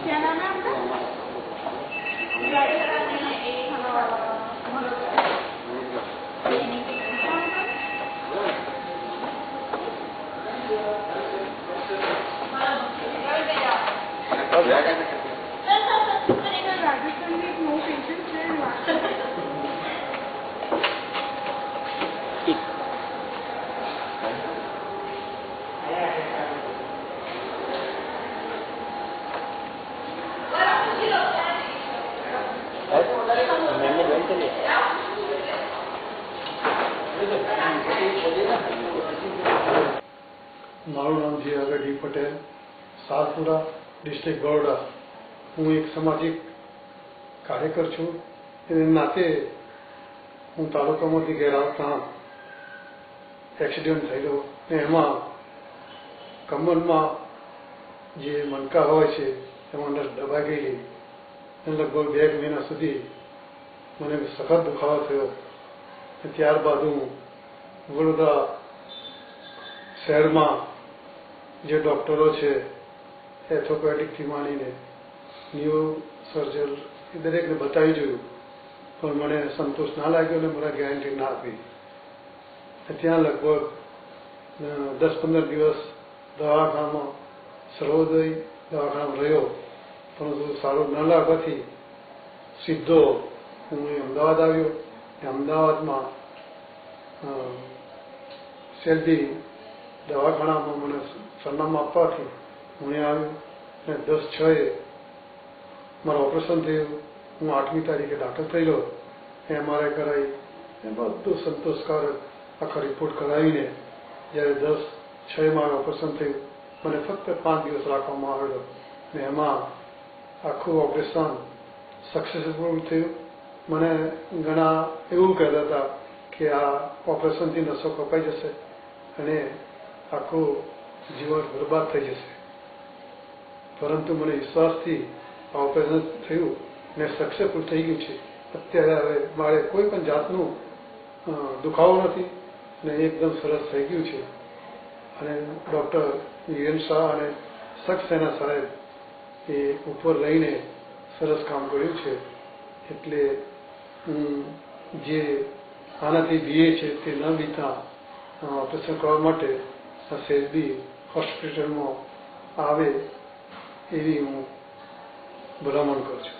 क्या नाम है आपका? राजस्थान में नो पेशेंट्स है। મારું નામ છે અગર ડી પટેલ, સારપુરા ડિસ્ટ્રિક્ટ બરોડા. હું એક સામાજિક કાર્યકર છું. એને નાતે હું તાલુકામાંથી ઘેર આવતા એક્સિડન્ટ થયેલો ને એમાં કમરમાં જે મણકા હોય છે એમાં અંદર દબાઈ ગયેલી અને લગભગ 2 મહિના સુધી મને સખત દુખાવો થયો. ત્યારબાદ હું વડોદરા શહેરમાં જે ડૉક્ટરો છે એથોપેટિકથી માંડીને ન્યૂરો સર્જન એ દરેકને બતાવી જોયું, પણ મને સંતોષ ના લાગ્યો અને મને ગેરંટી ના આપી. ત્યાં લગભગ 10-15 દિવસ દવાખાનામાં સર્વોદય દવાખાનામાં રહ્યો, પરંતુ સારું ન લાગવાથી સીધો હું અમદાવાદ આવ્યો. અમદાવાદમાં સેલ્ફી દવાખાનામાં મને સરનામું આપવાથી હું આવ્યો અને 10/6 મારું ઓપરેશન થયું. હું 8મી તારીખે દાખલ થયેલો. MRI કરાવી એ બધું સંતોષકારક આખા રિપોર્ટ કરાવીને જ્યારે 10/6 મારું ઓપરેશન થયું, મને ફક્ત 5 દિવસ રાખવામાં આવેલો અને એમાં આખું ઓપરેશન સક્સેસફુલ થયું. મને ઘણા એવું કહેતા હતા કે આ ઓપરેશનથી નસો કપાઈ જશે અને આખું જીવન બરબાદ થઈ જશે, પરંતુ મને વિશ્વાસથી આ ઓપરેશન થયું ને સક્સેસફુલ થઈ ગયું છે. અત્યારે હવે મારે કોઈ પણ જાતનું દુખાવો નથી ને એકદમ સરસ થઈ ગયું છે. અને ડૉક્ટર UN શાહ અને સક્સેના સાહેબ એ ઉપર લઈને સરસ કામ કર્યું છે. એટલે જે આનાથી બીએ છે તે ન બીતા ઓપરેશન કરવા માટે આ સેલ્બી હોસ્પિટલમાં આવે એવી હું ભલામણ કરું છું.